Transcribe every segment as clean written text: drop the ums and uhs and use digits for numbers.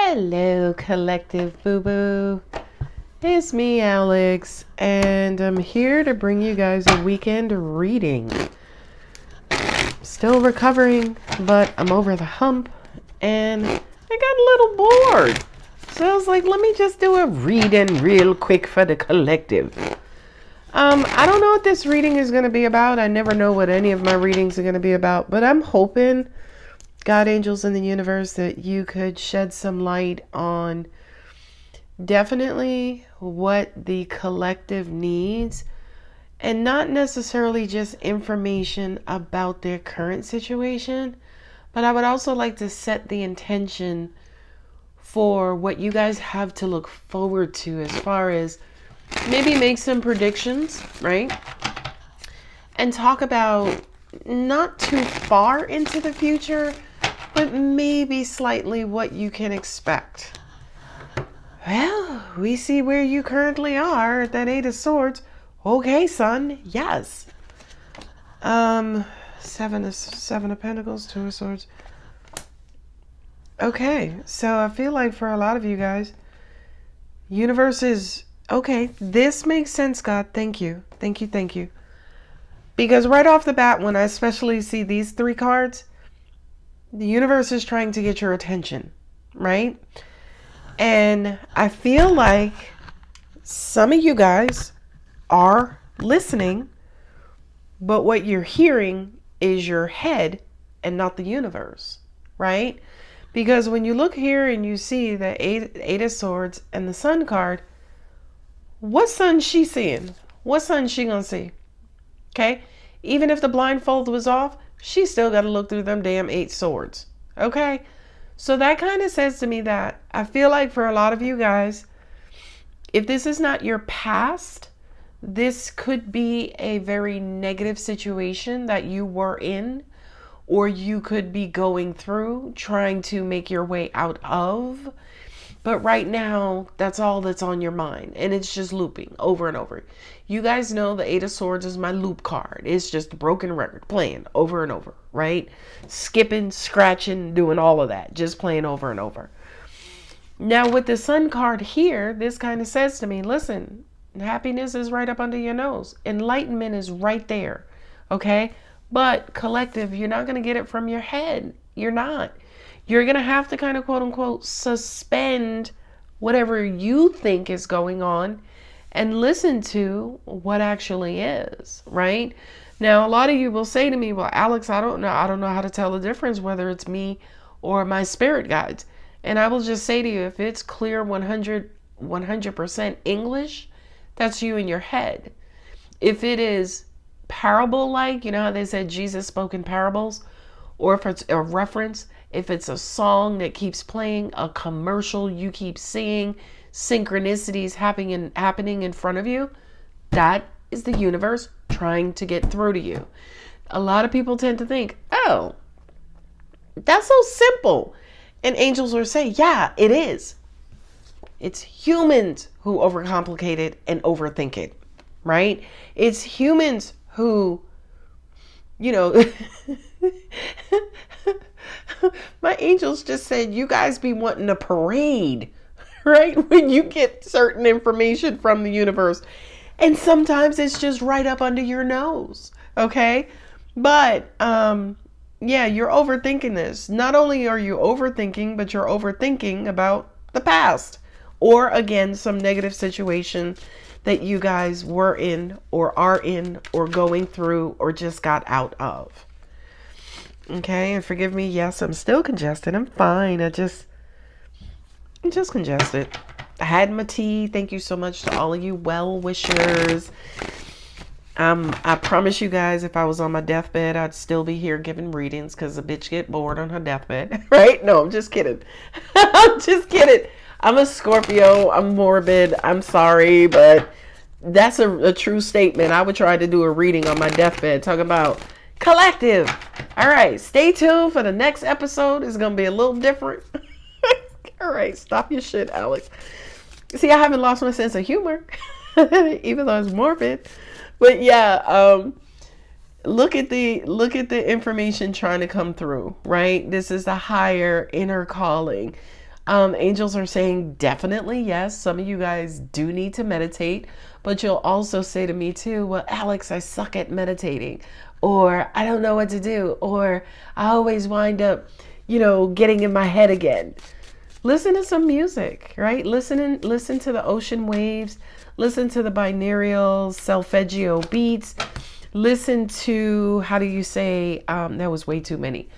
Hello, Collective Boo Boo. It's me, Alex, and I'm here to bring you guys a weekend reading. Still recovering, but I'm over the hump, and I got a little bored. So I was like, let me just do a reading real quick for the collective. I don't know what this reading is going to be about. I never know what any of my readings are going to be about, but I'm hoping, God, angels, in the universe, that you could shed some light on definitely what the collective needs, and not necessarily just information about their current situation, but I would also like to set the intention for what you guys have to look forward to, as far as maybe make some predictions, right? And talk about not too far into the future, but maybe slightly what you can expect. Well, we see where you currently are at that 8 of Swords. Okay, son. Yes. Seven of Pentacles, 2 of Swords. Okay, so I feel like for a lot of you guys, universe is okay. This makes sense, God. Thank you. Thank you. Thank you. Because right off the bat, when I especially see these 3 cards, the universe is trying to get your attention, right? And I feel like some of you guys are listening, but what you're hearing is your head and not the universe, right? Because when you look here and you see the eight of Swords and the Sun card, what sun she seeing? What sun she gonna see? Okay? Even if the blindfold was off, she still got to look through them damn 8 swords. Okay? So that kind of says to me that I feel like for a lot of you guys, if this is not your past, this could be a very negative situation that you were in, or you could be going through, trying to make your way out of. But right now, that's all that's on your mind. And it's just looping over and over. You guys know the 8 of Swords is my loop card. It's just a broken record playing over and over, right? Skipping, scratching, doing all of that. Just playing over and over. Now with the Sun card here, this kind of says to me, listen, happiness is right up under your nose. Enlightenment is right there, okay? But collective, you're not going to get it from your head. You're not. You're going to have to kind of quote unquote suspend whatever you think is going on and listen to what actually is, right? Now, a lot of you will say to me, well, Alex, I don't know how to tell the difference whether it's me or my spirit guides. And I will just say to you, if it's clear 100% English, that's you in your head. If it is parable-like, you know how they said Jesus spoke in parables, or if it's a reference, if it's a song that keeps playing, a commercial you keep seeing, synchronicities happening in front of you, that is the universe trying to get through to you. A lot of people tend to think, oh, that's so simple. And angels will say, yeah, it is. It's humans who overcomplicate it and overthink it, right? It's humans who, you know, my angels just said, you guys be wanting a parade, right? When you get certain information from the universe. And sometimes it's just right up under your nose, okay? But, yeah, you're overthinking this. Not only are you overthinking, but you're overthinking about the past. Or, again, some negative situation that you guys were in or are in or going through or just got out of. Okay, and forgive me, yes, I'm still congested. I'm fine. I'm just congested. I had my tea. Thank you so much to all of you well wishers. I promise you guys, if I was on my deathbed, I'd still be here giving readings because a bitch get bored on her deathbed, right? No, I'm just kidding. I'm just kidding. I'm a Scorpio. I'm morbid. I'm sorry, but that's a true statement. I would try to do a reading on my deathbed, talking about collective. All right, stay tuned for the next episode. It's going to be a little different. All right, stop your shit, Alex. See, I haven't lost my sense of humor, even though it's morbid. But yeah, look at the information trying to come through, right? This is the higher inner calling. Angels are saying definitely yes. Some of you guys do need to meditate, but you'll also say to me too, well, Alex, I suck at meditating, or I don't know what to do, or I always wind up, getting in my head again. Listen to some music, right? Listen to the ocean waves, listen to the binaural solfeggio beats, listen to, how do you say, that was way too many.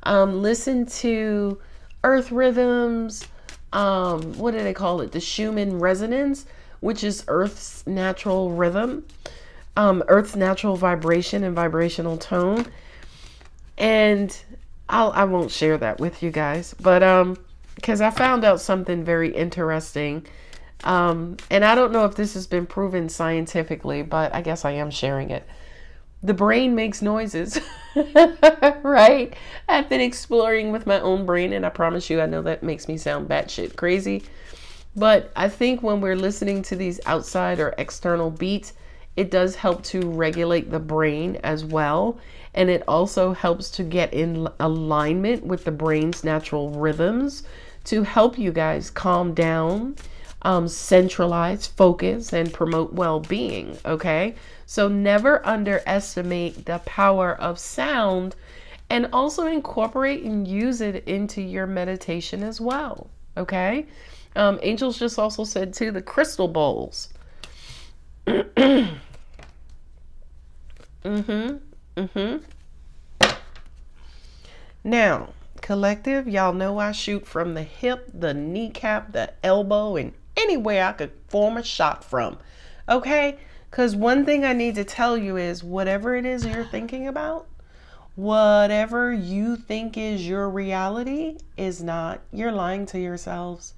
Listen to earth rhythms, what do they call it? The Schumann resonance, which is Earth's natural rhythm, Earth's natural vibration and vibrational tone. And I won't share that with you guys, but because I found out something very interesting. And I don't know if this has been proven scientifically, but I guess I am sharing it. The brain makes noises, right? I've been exploring with my own brain, and I promise you, I know that makes me sound batshit crazy. But I think when we're listening to these outside or external beats, it does help to regulate the brain as well. And it also helps to get in alignment with the brain's natural rhythms to help you guys calm down, centralize, focus, and promote well-being, okay? So never underestimate the power of sound, and also incorporate and use it into your meditation as well, okay? Angels just also said too, the crystal bowls. Now, collective, y'all know I shoot from the hip, the kneecap, the elbow, and anywhere I could form a shot from, okay? Because one thing I need to tell you is whatever it is you're thinking about, whatever you think is your reality is not. You're lying to yourselves.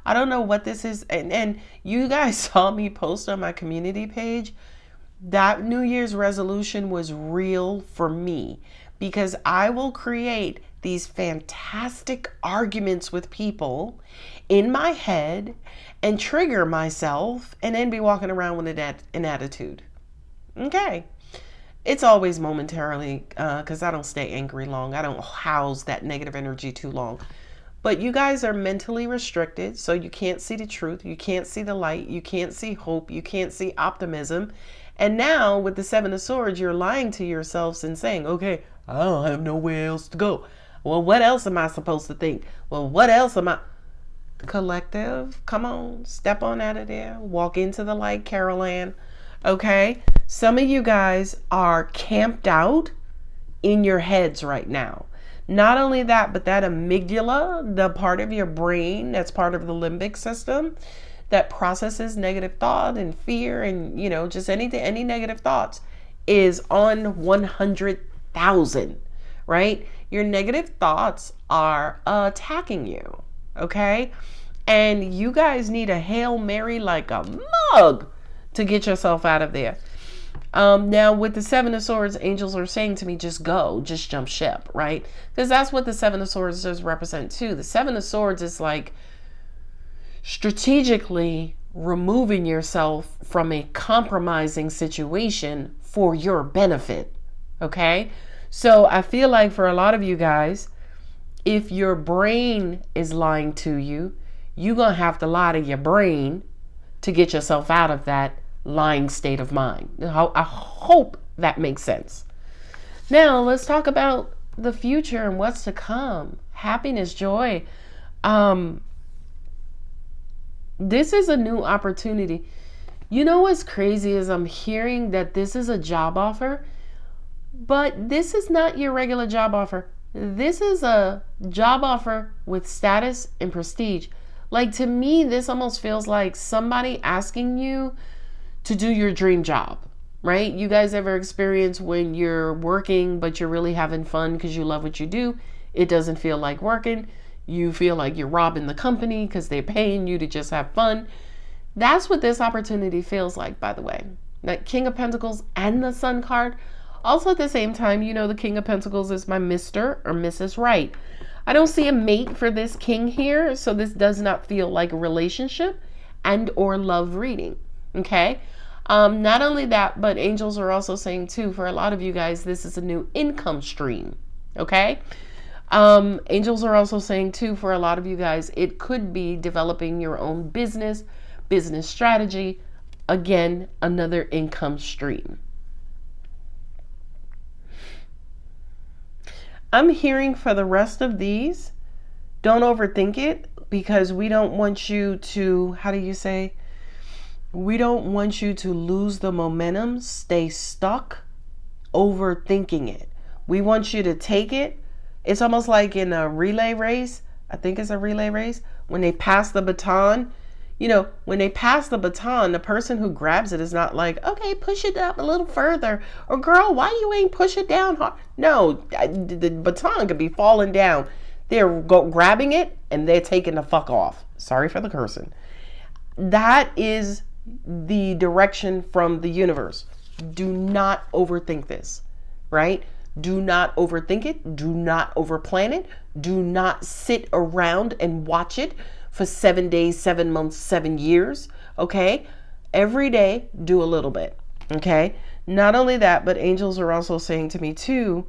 I don't know what this is. And you guys saw me post on my community page. That New Year's resolution was real for me, because I will create these fantastic arguments with people in my head and trigger myself, and then be walking around with an attitude. Okay. It's always momentarily, because I don't stay angry long. I don't house that negative energy too long. But you guys are mentally restricted, so you can't see the truth. You can't see the light. You can't see hope. You can't see optimism. And now with the Seven of Swords, you're lying to yourselves and saying, okay, I don't have nowhere else to go. Well, what else am I supposed to think? Well, what else am I? Collective, come on, step on out of there. Walk into the light, Carol Ann. Okay? Some of you guys are camped out in your heads right now. Not only that, but that amygdala, the part of your brain that's part of the limbic system that processes negative thought and fear and, just any negative thoughts, is on 100,000, right? Your negative thoughts are attacking you, okay? And you guys need a Hail Mary like a mug to get yourself out of there. Now with the Seven of Swords, angels are saying to me, just go, just jump ship, right? Because that's what the Seven of Swords does represent too. The Seven of Swords is like strategically removing yourself from a compromising situation for your benefit, okay? So I feel like for a lot of you guys, if your brain is lying to you, you're going to have to lie to your brain to get yourself out of that lying state of mind. I hope that makes sense. Now let's talk about the future and what's to come. Happiness, joy. This is a new opportunity. You know what's crazy is I'm hearing that this is a job offer, but this is not your regular job offer. This is a job offer with status and prestige. Like, to me, this almost feels like somebody asking you to do your dream job, right? You guys ever experience when you're working, but you're really having fun because you love what you do? It doesn't feel like working. You feel like you're robbing the company because they're paying you to just have fun. That's what this opportunity feels like, by the way. That King of Pentacles and the Sun card. Also at the same time, the King of Pentacles is my Mr. or Mrs. Right. I don't see a mate for this king here, so this does not feel like a relationship and or love reading, okay? Not only that, but angels are also saying too, for a lot of you guys, this is a new income stream, okay? Angels are also saying too, for a lot of you guys, it could be developing your own business strategy. Again, another income stream. I'm hearing for the rest of these, don't overthink it, because we don't want you to, how do you say? We don't want you to lose the momentum, stay stuck, overthinking it. We want you to take it. It's almost like in a relay race. I think it's a relay race. When they pass the baton, when they pass the baton, the person who grabs it is not like, okay, push it up a little further. Or girl, why you ain't push it down hard? No, the baton could be falling down. They're grabbing it and they're taking the fuck off. Sorry for the cursing. That is the direction from the universe. Do not overthink this, right? Do not overthink it. Do not overplan it. Do not sit around and watch it for 7 days, 7 months, 7 years. Okay. Every day, do a little bit. Okay. Not only that, but angels are also saying to me too,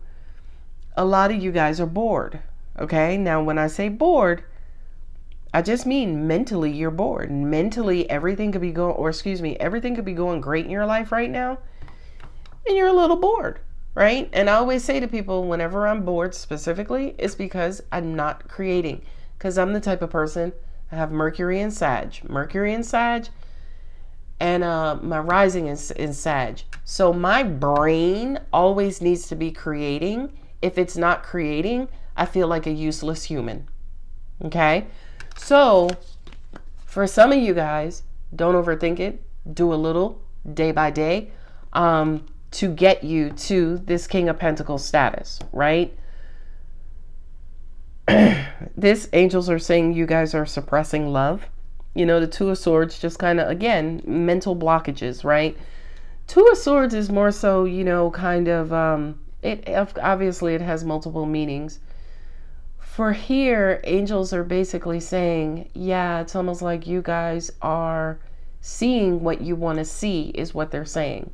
a lot of you guys are bored. Okay. Now, when I say bored, I just mean mentally you're bored. Mentally, everything could be everything could be going great in your life right now. And you're a little bored. Right? And I always say to people, whenever I'm bored specifically, it's because I'm not creating. Because I'm the type of person, I have Mercury in Sag. And my rising is in Sag. So my brain always needs to be creating. If it's not creating, I feel like a useless human. Okay? So for some of you guys, don't overthink it. Do a little day by day. To get you to this King of Pentacles status, right? This angels are saying you guys are suppressing love. The Two of Swords, just kind of, again, mental blockages, right? Two of Swords is more so, kind of, obviously it has multiple meanings. For here, angels are basically saying, yeah, it's almost like you guys are seeing what you want to see is what they're saying.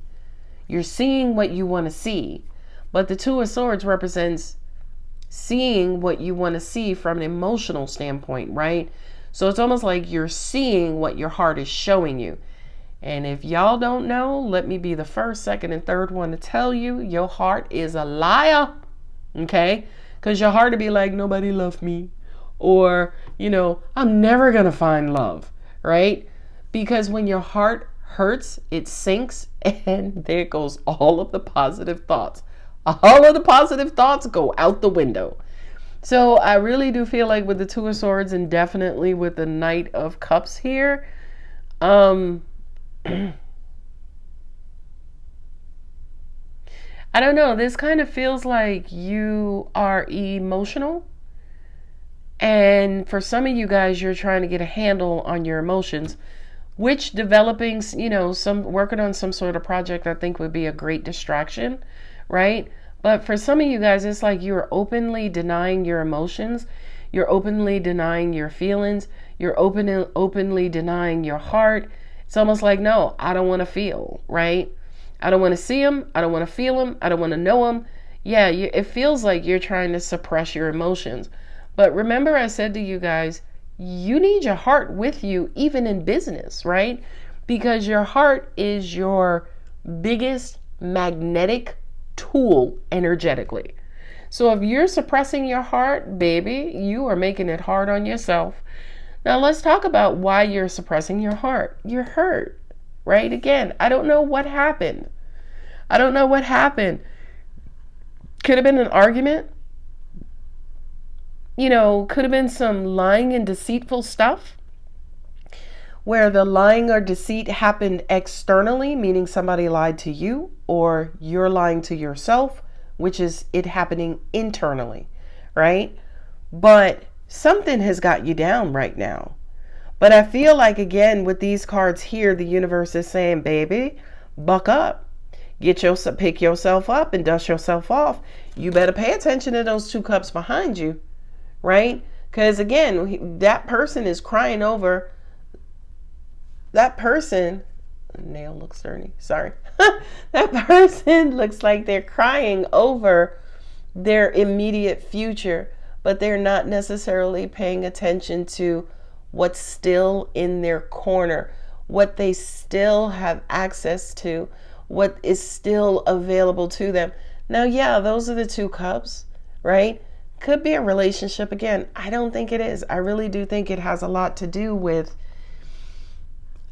You're seeing what you want to see. But the Two of Swords represents seeing what you want to see from an emotional standpoint, right? So it's almost like you're seeing what your heart is showing you. And if y'all don't know, let me be the first, second, and third one to tell you, your heart is a liar. Okay? Because your heart would be like, nobody loved me. Or, I'm never going to find love, right? Because when your heart hurts, it sinks, and there goes all of the positive thoughts. All of the positive thoughts go out the window. So I really do feel like with the Two of Swords and definitely with the Knight of Cups here, I don't know. This kind of feels like you are emotional. And for some of you guys, you're trying to get a handle on your emotions, which developing, working on some sort of project, I think would be a great distraction, right? But for some of you guys, it's like you're openly denying your emotions. You're openly denying your feelings. You're openly denying your heart. It's almost like, no, I don't want to feel, right? I don't want to see them. I don't want to feel them. I don't want to know them. Yeah, it feels like you're trying to suppress your emotions. But remember, I said to you guys, you need your heart with you, even in business, right? Because your heart is your biggest magnetic tool energetically. So if you're suppressing your heart, baby, you are making it hard on yourself. Now let's talk about why you're suppressing your heart. You're hurt, right? Again, I don't know what happened. Could have been an argument. Could have been some lying and deceitful stuff where the lying or deceit happened externally, meaning somebody lied to you, or you're lying to yourself, which is it happening internally, right? But something has got you down right now. But I feel like, again, with these cards here, the universe is saying, baby, buck up. Pick yourself up and dust yourself off. You better pay attention to those 2 cups behind you. Right? Because again, that person is crying over that person. Nail looks dirty. Sorry. That person looks like they're crying over their immediate future. but they're not necessarily paying attention to what's still in their corner, what they still have access to, what is still available to them. Now, yeah, those are the 2 cups, right? Could be a relationship. Again, I don't think it is. I really do think it has a lot to do with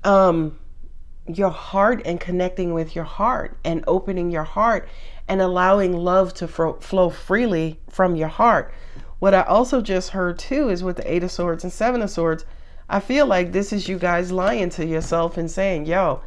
your heart and connecting with your heart and opening your heart and allowing love to flow freely from your heart. What I also just heard too is with the 8 of Swords and 7 of Swords, I feel like this is you guys lying to yourself and saying, yo,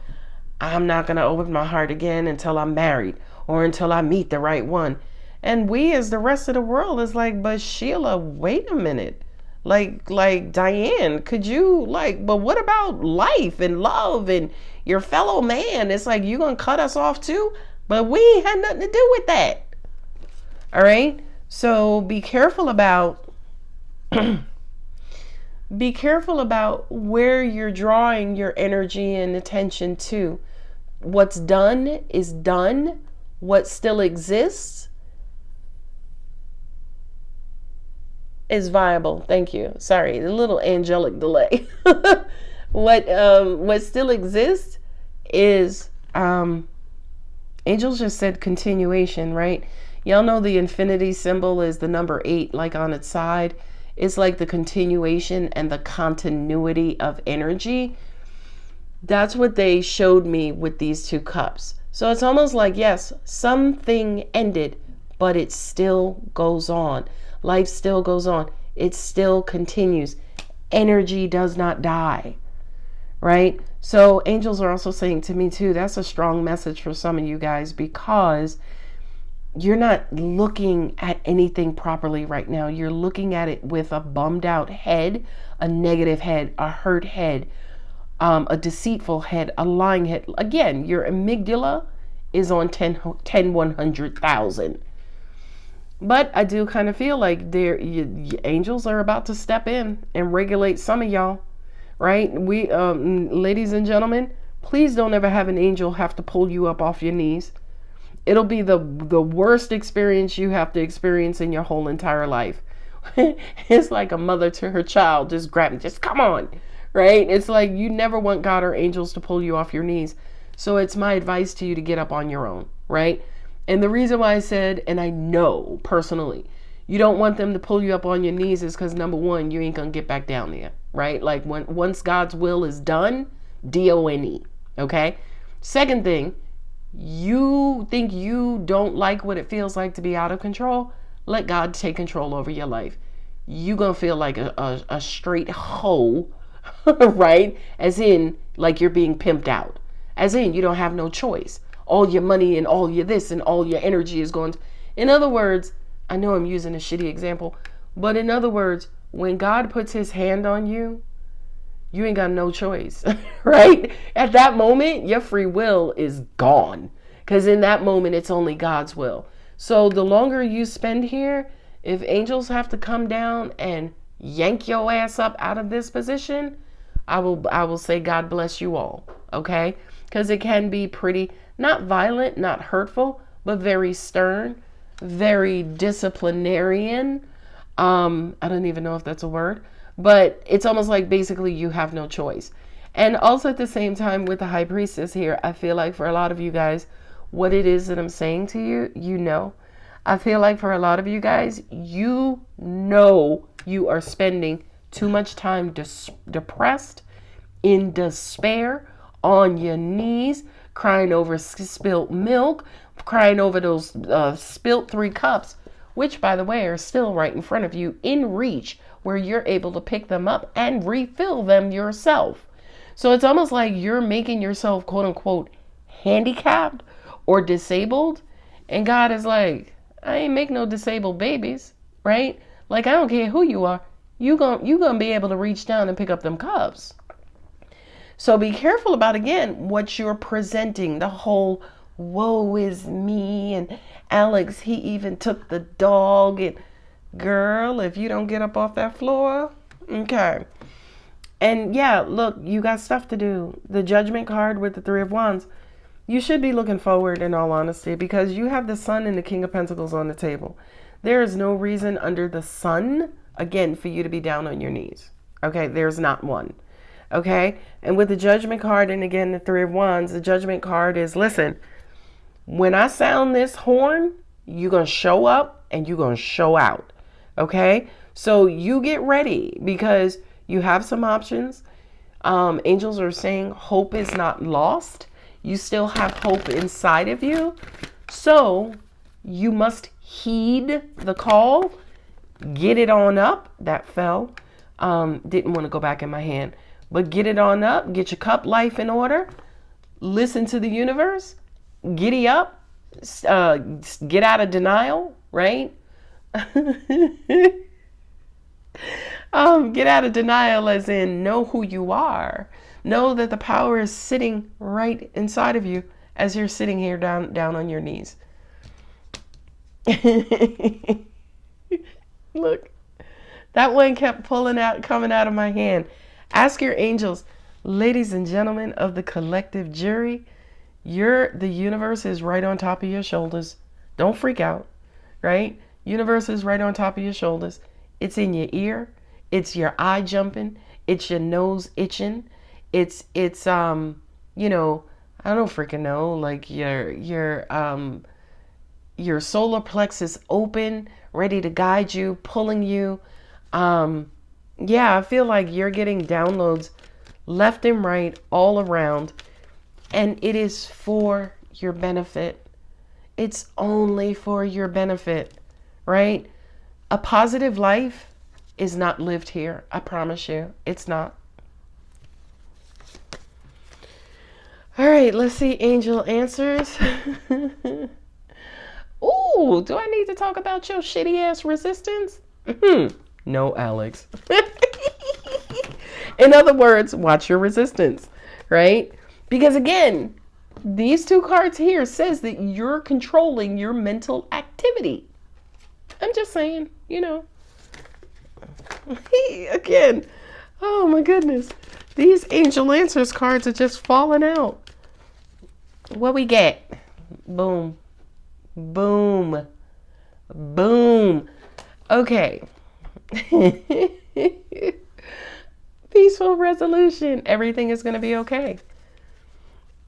I'm not going to open my heart again until I'm married or until I meet the right one. And we as the rest of the world is like, but Sheila, wait a minute. Like Diane, could you but what about life and love and your fellow man? It's like, you going to cut us off too? But we ain't had nothing to do with that. All right. So be careful about, be careful about where you're drawing your energy and attention to. What's done is done. What still exists is viable. Thank you. Sorry, a little angelic delay. What still exists is angels just said continuation, right? Y'all know the infinity symbol is the number 8, like on its side. It's like the continuation and the continuity of energy. That's what they showed me with these 2 cups. So it's almost like, yes, something ended, but it still goes on. Life still goes on. It still continues. Energy does not die, right? So angels are also saying to me too, that's a strong message for some of you guys, because you're not looking at anything properly right now. You're looking at it with a bummed out head, a negative head, a hurt head, a deceitful head, a lying head. Again, your amygdala is on 10 100,000. But I do kind of feel like angels are about to step in and regulate some of y'all, right? We, ladies and gentlemen, please don't ever have an angel have to pull you up off your knees. It'll be the worst experience you have to experience in your whole entire life. It's like a mother to her child, just come on, right? It's like you never want God or angels to pull you off your knees. So it's my advice to you to get up on your own, right? And the reason why I said, and I know personally, you don't want them to pull you up on your knees is because, number one, you ain't going to get back down there, right? Like once God's will is done, D-O-N-E, okay? Second thing, you think you don't like what it feels like to be out of control? Let God take control over your life. You going to feel like a straight hoe, right? As in, like you're being pimped out. As in, you don't have no choice. All your money and all your this and all your energy is going to... In other words, I know I'm using a shitty example, but in other words, when God puts his hand on you, you ain't got no choice, right? At that moment, your free will is gone, because in that moment, it's only God's will. So the longer you spend here, if angels have to come down and yank your ass up out of this position, I will say God bless you all, okay? Because it can be pretty, not violent, not hurtful, but very stern, very disciplinarian. I don't even know if that's a word, but it's almost like basically you have no choice. And also at the same time with the High Priestess here, I feel like for a lot of you guys, what it is that I'm saying to you, you know. I feel like for a lot of you guys, you know you are spending too much time depressed, in despair, on your knees, crying over spilt milk, crying over those spilt 3 cups, which, by the way, are still right in front of you in reach, where you're able to pick them up and refill them yourself. So it's almost like you're making yourself, quote unquote, handicapped or disabled. And God is like, I ain't make no disabled babies, right? Like, I don't care who you are. You gonna be able to reach down and pick up them cups. So be careful about, again, what you're presenting. The whole woe is me, and Alex, he even took the dog, and girl, if you don't get up off that floor, okay. And yeah, look, you got stuff to do. The Judgment card with the 3 of Wands, you should be looking forward, in all honesty, because you have the Sun and the King of Pentacles on the table. There is no reason under the sun, again, for you to be down on your knees. Okay, there's not one. Okay, and with the Judgment card, and again, the Three of Wands, the Judgment card is, listen, when I sound this horn, you're going to show up and you're going to show out. Okay, so you get ready because you have some options. Angels are saying hope is not lost. You still have hope inside of you. So you must heed the call. Get it on up. That fell. Didn't want to go back in my hand. But get it on up. Get your cup life in order. Listen to the universe. Giddy up. Get out of denial, right? Get out of denial as in know who you are. Know that the power is sitting right inside of you as you're sitting here down on your knees. Look, that one kept coming out of my hand. Ask your angels, ladies and gentlemen of the collective jury, the universe is right on top of your shoulders. Don't freak out, right? Universe is right on top of your shoulders. It's in your ear. It's your eye jumping. It's your nose itching. It's you know, I don't freaking know, like your solar plexus open, ready to guide you, pulling you. Yeah, I feel like you're getting downloads left and right all around, and it is for your benefit. It's only for your benefit, right? A positive life is not lived here. I promise you, it's not. All right, let's see angel answers. Ooh, do I need to talk about your shitty ass resistance? No, Alex. In other words, watch your resistance, right? Because again, these two cards here says that you're controlling your mental activity. I'm just saying, you know. Again, oh my goodness. These angel answers cards are just falling out. What we get? Boom. Boom. Boom. Okay. Peaceful resolution. Everything is going to be okay.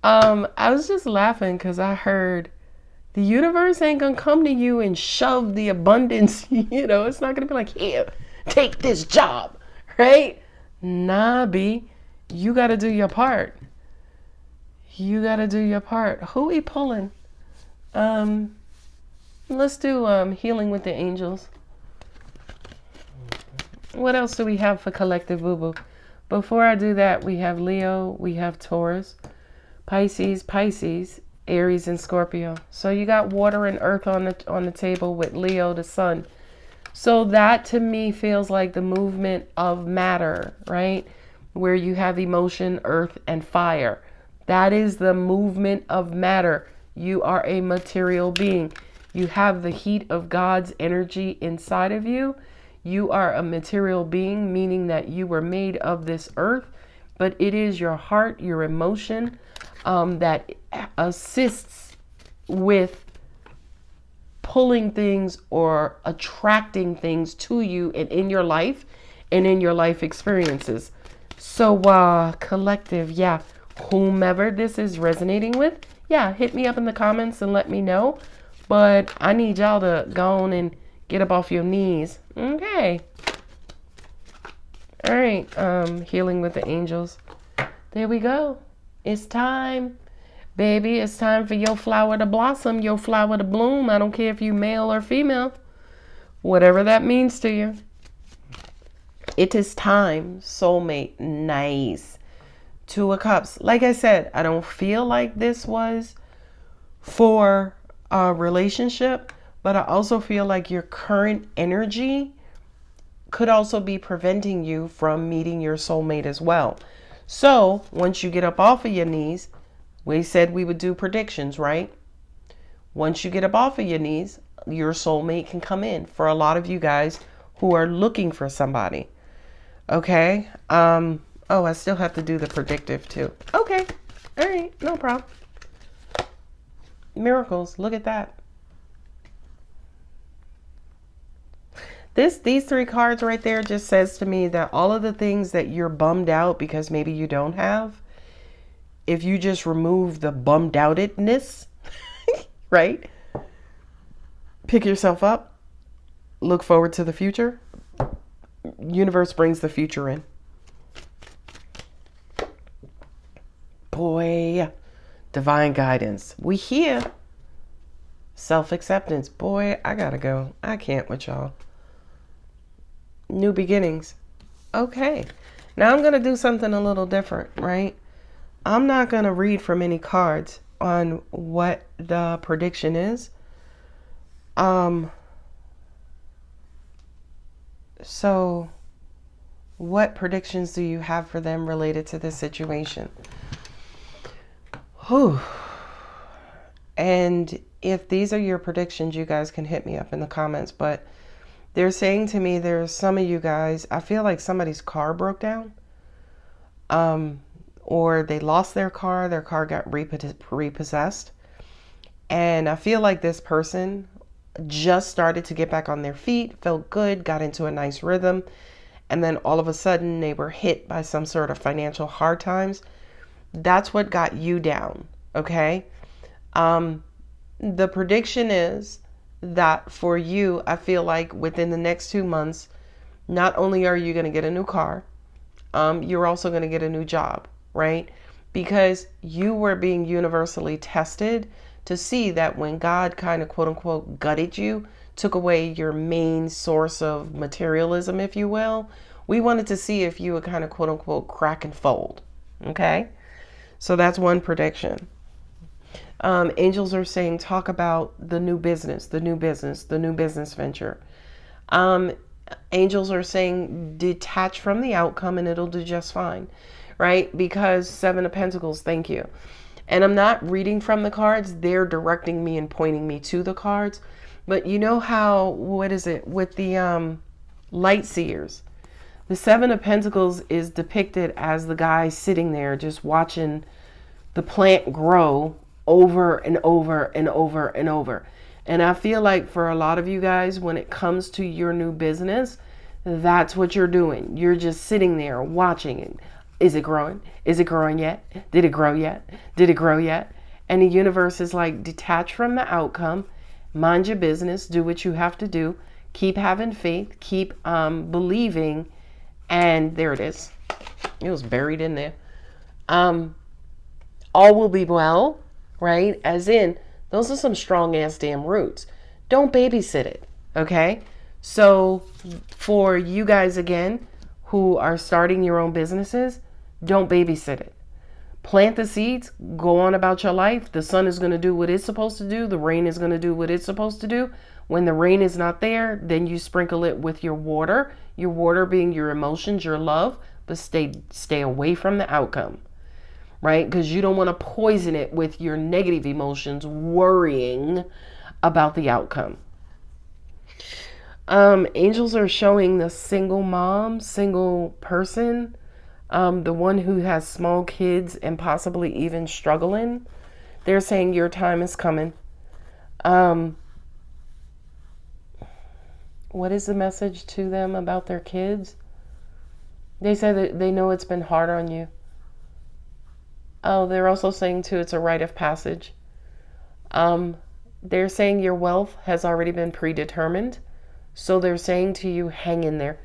I was just laughing because I heard the universe ain't going to come to you and shove the abundance. You know, it's not going to be like, here, take this job, right? Nah, B, you got to do your part. You got to do your part. Who we pulling? Let's do healing with the angels. What else do we have for collective boo-boo? Before I do that, we have Leo, we have Taurus, Pisces, Aries, and Scorpio. So you got water and earth on the table with Leo, the sun. So that to me feels like the movement of matter, right? Where you have emotion, earth, and fire. That is the movement of matter. You are a material being. You have the heat of God's energy inside of you. You are a material being, meaning that you were made of this earth, but it is your heart, your emotion, that assists with pulling things or attracting things to you and in your life and in your life experiences. So, collective, yeah, whomever this is resonating with, yeah, hit me up in the comments and let me know. But I need y'all to go on and get up off your knees. Okay. All right. Healing with the angels. There we go. It's time. Baby, it's time for your flower to blossom, your flower to bloom. I don't care if you male or female. Whatever that means to you. It is time, soulmate. Nice. Two of Cups. Like I said, I don't feel like this was for a relationship, but I also feel like your current energy could also be preventing you from meeting your soulmate as well. So once you get up off of your knees, we said we would do predictions, right? Once you get up off of your knees, your soulmate can come in for a lot of you guys who are looking for somebody. Okay. Oh, I still have to do the predictive too. Okay. All right. No problem. Miracles. Look at that. These three cards right there just says to me that all of the things that you're bummed out because maybe you don't have, if you just remove the bummed outedness, right? Pick yourself up, look forward to the future. Universe brings the future in. Boy, divine guidance. We here. Self-acceptance. Boy, I gotta go. I can't with y'all. New beginnings. Okay. Now I'm going to do something a little different, right? I'm not going to read from any cards on what the prediction is. So what predictions do you have for them related to this situation? Whew. And if these are your predictions, you guys can hit me up in the comments, but they're saying to me, there's some of you guys, I feel like somebody's car broke down, or they lost their car got repossessed. And I feel like this person just started to get back on their feet, felt good, got into a nice rhythm, and then all of a sudden they were hit by some sort of financial hard times. That's what got you down, okay? The prediction is that for you, I feel like within the next 2 months, not only are you going to get a new car, you're also going to get a new job, right? Because you were being universally tested to see that when God kind of quote unquote gutted you, took away your main source of materialism, if you will, we wanted to see if you would kind of quote unquote crack and fold. Okay. So that's one prediction. Angels are saying, talk about the new business venture. Angels are saying, detach from the outcome and it'll do just fine, right? Because 7 of Pentacles, thank you. And I'm not reading from the cards. They're directing me and pointing me to the cards. But you know how, what is it, with the light seers? The 7 of Pentacles is depicted as the guy sitting there just watching the plant grow over and over and over and over. And I feel like for a lot of you guys, when it comes to your new business, that's what you're doing. You're just sitting there watching it. Is it growing? Is it growing yet? Did it grow yet? Did it grow yet? And the universe is like, detach from the outcome, mind your business, do what you have to do, keep having faith, keep believing, and there it is. It was buried in there. All will be well, right? As in, those are some strong ass damn roots. Don't babysit it, okay? So for you guys, again, who are starting your own businesses, don't babysit it. Plant the seeds, go on about your life. The sun is going to do what it's supposed to do. The rain is going to do what it's supposed to do. When the rain is not there, then you sprinkle it with your water being your emotions, your love, but stay away from the outcome, right? Because you don't want to poison it with your negative emotions, worrying about the outcome. Angels are showing the single mom, single person, the one who has small kids and possibly even struggling. They're saying your time is coming. What is the message to them about their kids? They say that they know it's been hard on you. Oh, they're also saying too, it's a rite of passage. They're saying your wealth has already been predetermined. So they're saying to you, hang in there.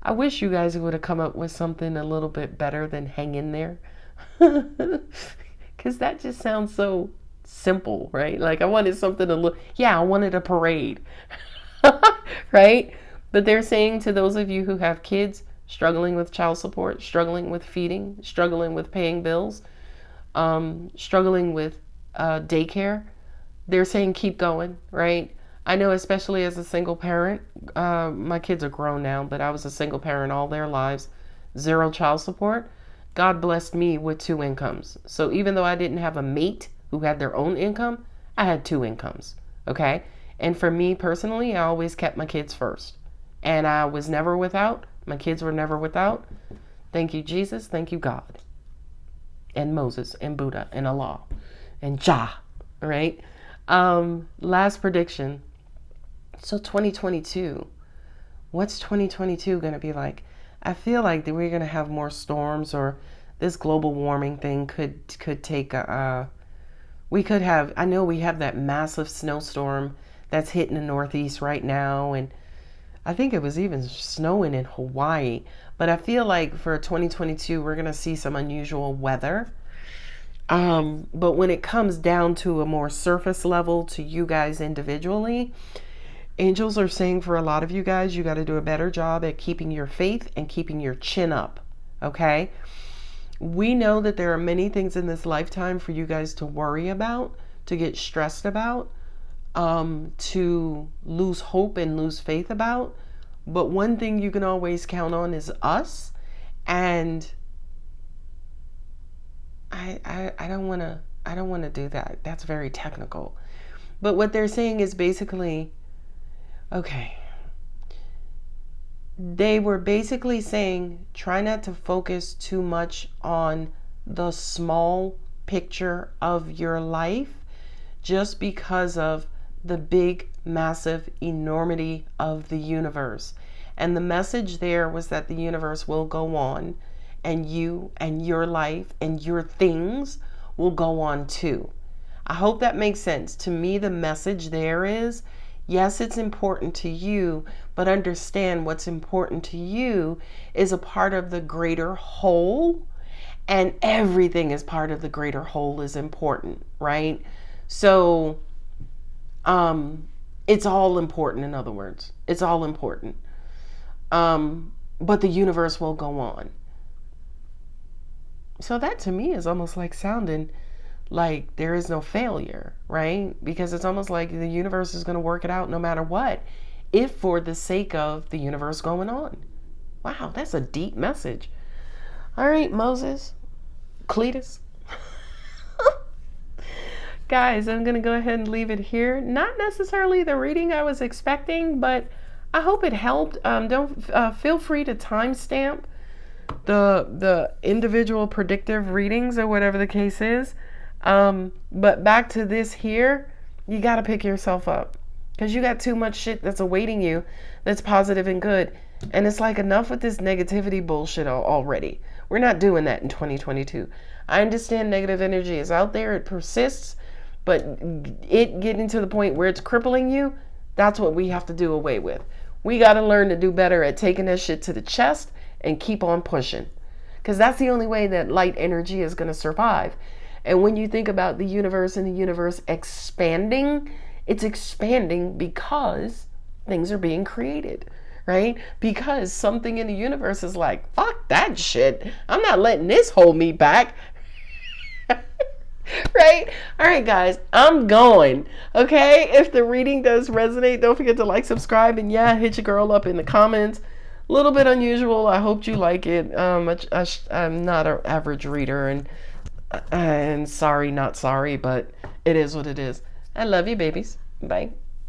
I wish you guys would have come up with something a little bit better than hang in there. Because that just sounds so simple, right? Like I wanted something to look, yeah, I wanted a parade, right? But they're saying to those of you who have kids struggling with child support, struggling with feeding, struggling with paying bills, struggling with daycare, they're saying keep going, right? I know, especially as a single parent, my kids are grown now, but I was a single parent all their lives, 0 child support. God blessed me with 2 incomes. So even though I didn't have a mate who had their own income, I had 2 incomes, okay? And for me personally, I always kept my kids first. And I was never without. My kids were never without. Thank you, Jesus. Thank you, God. And Moses and Buddha and Allah and Jah, right? Last prediction. So 2022, What's 2022 going to be like? I feel like that we're going to have more storms, or this global warming thing could take we could have, I know we have that massive snowstorm that's hitting the Northeast right now, and I think it was even snowing in Hawaii. But I feel like for 2022 we're going to see some unusual weather. But when it comes down to a more surface level to you guys individually, angels are saying for a lot of you guys, you got to do a better job at keeping your faith and keeping your chin up. Okay? We know that there are many things in this lifetime for you guys to worry about, to get stressed about, to lose hope and lose faith about. But one thing you can always count on is us. And I don't want to do that. That's very technical. But what they're saying is basically, okay, they were basically saying try not to focus too much on the small picture of your life, just because of the big, massive enormity of the universe. And the message there was that the universe will go on, and you and your life and your things will go on too. I hope that makes sense. To me, the message there is, yes, it's important to you, but understand what's important to you is a part of the greater whole, and everything is part of the greater whole is important, right? So, it's all important, in other words. It's all important. But the universe will go on. So that to me is almost like sounding like there is no failure, right? Because it's almost like the universe is going to work it out no matter what, if for the sake of the universe going on. Wow, that's a deep message. All right, Moses, Cletus. Guys, I'm going to go ahead and leave it here. Not necessarily the reading I was expecting, but I hope it helped. Don't feel free to timestamp the individual predictive readings or whatever the case is. But back to this here, you got to pick yourself up, because you got too much shit that's awaiting you that's positive and good. And it's like, enough with this negativity bullshit already. We're not doing that in 2022. I understand negative energy is out there. It persists, but it getting to the point where it's crippling you, that's what we have to do away with. We got to learn to do better at taking that shit to the chest and keep on pushing, because that's the only way that light energy is going to survive. And when you think about the universe and the universe expanding, it's expanding because things are being created, right? Because something in the universe is like, fuck that shit. I'm not letting this hold me back. Right? All right, guys, I'm going. Okay? If the reading does resonate, don't forget to like, subscribe, and yeah, hit your girl up in the comments. A little bit unusual. I hope you like it. I'm not an average reader, and sorry, not sorry, but it is what it is. I love you, babies. Bye.